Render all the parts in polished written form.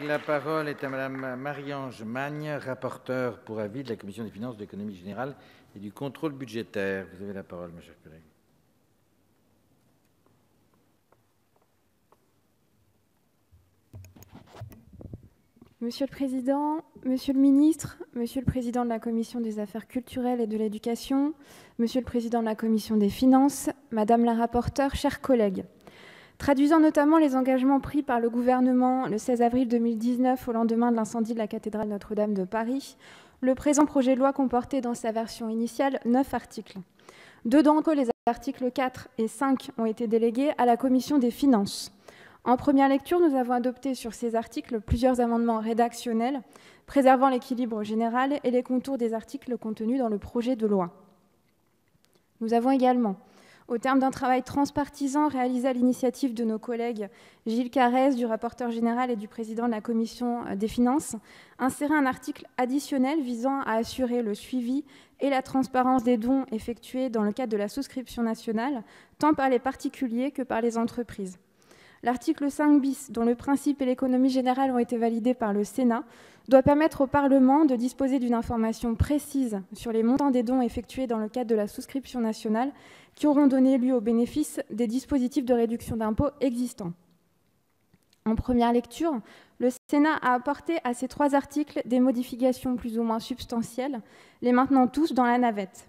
La parole est à Madame Marie-Ange Magne, rapporteure pour avis de la Commission des finances, de l'économie générale et du contrôle budgétaire. Vous avez la parole, mes chers collègues. Monsieur le Président, Monsieur le Ministre, Monsieur le Président de la Commission des Affaires culturelles et de l'Éducation, Monsieur le Président de la Commission des finances, Madame la rapporteure, chers collègues. Traduisant notamment les engagements pris par le gouvernement le 16 avril 2019 au lendemain de l'incendie de la cathédrale Notre-Dame de Paris, le présent projet de loi comportait dans sa version initiale 9 articles. 2 d'entre eux, les articles 4 et 5, ont été délégués à la Commission des finances. En première lecture, nous avons adopté sur ces articles plusieurs amendements rédactionnels, préservant l'équilibre général et les contours des articles contenus dans le projet de loi. Nous avons également, au terme d'un travail transpartisan réalisé à l'initiative de nos collègues Gilles Carrez, du rapporteur général et du président de la Commission des finances, inséré un article additionnel visant à assurer le suivi et la transparence des dons effectués dans le cadre de la souscription nationale, tant par les particuliers que par les entreprises. L'article 5 bis, dont le principe et l'économie générale ont été validés par le Sénat, doit permettre au Parlement de disposer d'une information précise sur les montants des dons effectués dans le cadre de la souscription nationale qui auront donné lieu au bénéfice des dispositifs de réduction d'impôts existants. En première lecture, le Sénat a apporté à ces 3 articles des modifications plus ou moins substantielles, les maintenant tous dans la navette.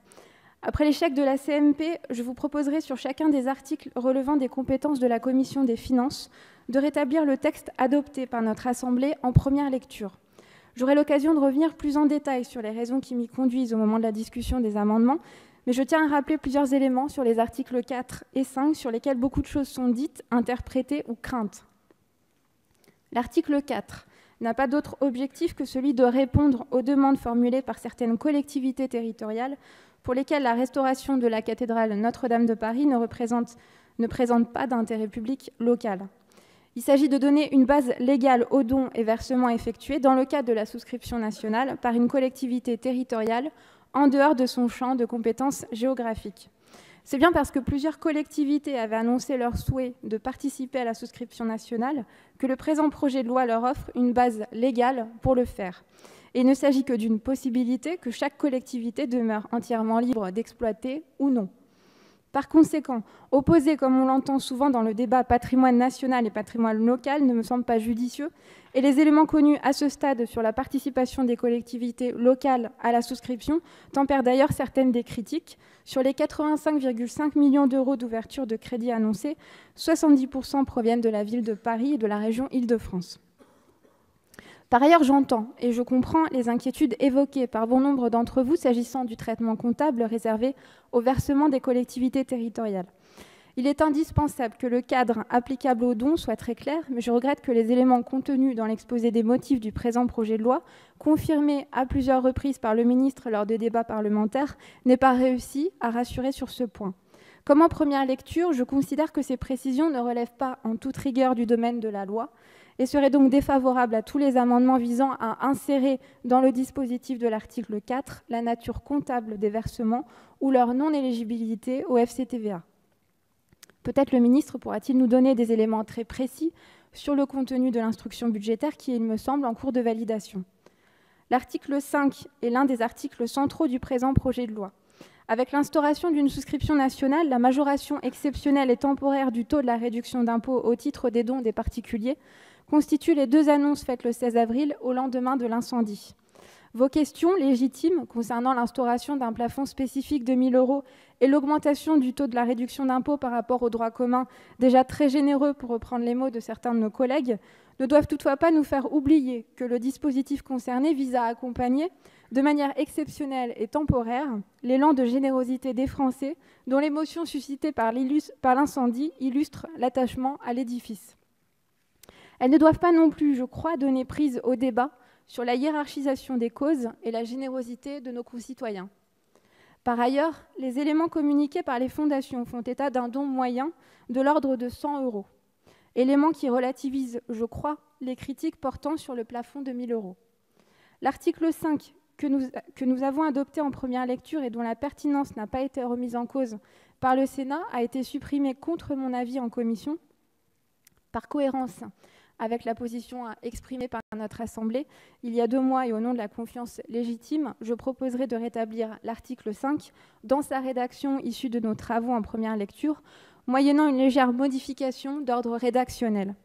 Après l'échec de la CMP, je vous proposerai sur chacun des articles relevant des compétences de la Commission des finances de rétablir le texte adopté par notre Assemblée en première lecture. J'aurai l'occasion de revenir plus en détail sur les raisons qui m'y conduisent au moment de la discussion des amendements, mais je tiens à rappeler plusieurs éléments sur les articles 4 et 5 sur lesquels beaucoup de choses sont dites, interprétées ou craintes. L'article 4 n'a pas d'autre objectif que celui de répondre aux demandes formulées par certaines collectivités territoriales pour lesquelles la restauration de la cathédrale Notre-Dame de Paris ne présente pas d'intérêt public local. Il s'agit de donner une base légale aux dons et versements effectués dans le cadre de la souscription nationale par une collectivité territoriale en dehors de son champ de compétences géographiques. C'est bien parce que plusieurs collectivités avaient annoncé leur souhait de participer à la souscription nationale que le présent projet de loi leur offre une base légale pour le faire. Et il ne s'agit que d'une possibilité que chaque collectivité demeure entièrement libre d'exploiter ou non. Par conséquent, opposer, comme on l'entend souvent dans le débat patrimoine national et patrimoine local, ne me semble pas judicieux, et les éléments connus à ce stade sur la participation des collectivités locales à la souscription tempèrent d'ailleurs certaines des critiques. Sur les 85,5 millions d'euros d'ouverture de crédit annoncés, 70% proviennent de la ville de Paris et de la région Île-de-France. Par ailleurs, j'entends et je comprends les inquiétudes évoquées par bon nombre d'entre vous s'agissant du traitement comptable réservé au versement des collectivités territoriales. Il est indispensable que le cadre applicable aux dons soit très clair, mais je regrette que les éléments contenus dans l'exposé des motifs du présent projet de loi, confirmés à plusieurs reprises par le ministre lors de débats parlementaires, n'aient pas réussi à rassurer sur ce point. Comme en première lecture, je considère que ces précisions ne relèvent pas en toute rigueur du domaine de la loi, et serait donc défavorable à tous les amendements visant à insérer dans le dispositif de l'article 4 la nature comptable des versements ou leur non-éligibilité au FCTVA. Peut-être le ministre pourra-t-il nous donner des éléments très précis sur le contenu de l'instruction budgétaire qui, il me semble, en cours de validation. L'article 5 est l'un des articles centraux du présent projet de loi. Avec l'instauration d'une souscription nationale, la majoration exceptionnelle et temporaire du taux de la réduction d'impôt au titre des dons des particuliers constituent les 2 annonces faites le 16 avril au lendemain de l'incendie. Vos questions légitimes concernant l'instauration d'un plafond spécifique de 1 000 € et l'augmentation du taux de la réduction d'impôt par rapport au droit commun, déjà très généreux pour reprendre les mots de certains de nos collègues, ne doivent toutefois pas nous faire oublier que le dispositif concerné vise à accompagner, de manière exceptionnelle et temporaire, l'élan de générosité des Français dont l'émotion suscitée par l'incendie illustre l'attachement à l'édifice. Elles ne doivent pas non plus, je crois, donner prise au débat sur la hiérarchisation des causes et la générosité de nos concitoyens. Par ailleurs, les éléments communiqués par les fondations font état d'un don moyen de l'ordre de 100 €, élément qui relativise, je crois, les critiques portant sur le plafond de 1 000 €. L'article 5, que nous avons adopté en première lecture et dont la pertinence n'a pas été remise en cause par le Sénat, a été supprimé contre mon avis en commission. Par cohérence avec la position exprimée par notre Assemblée il y a 2 mois et au nom de la confiance légitime, je proposerai de rétablir l'article 5 dans sa rédaction issue de nos travaux en première lecture, moyennant une légère modification d'ordre rédactionnel.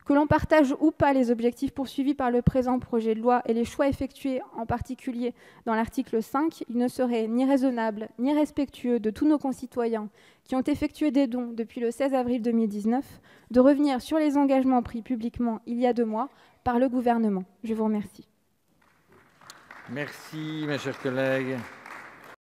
Que l'on partage ou pas les objectifs poursuivis par le présent projet de loi et les choix effectués en particulier dans l'article 5, il ne serait ni raisonnable ni respectueux de tous nos concitoyens qui ont effectué des dons depuis le 16 avril 2019 de revenir sur les engagements pris publiquement il y a 2 mois par le gouvernement. Je vous remercie. Merci, mes chers collègues.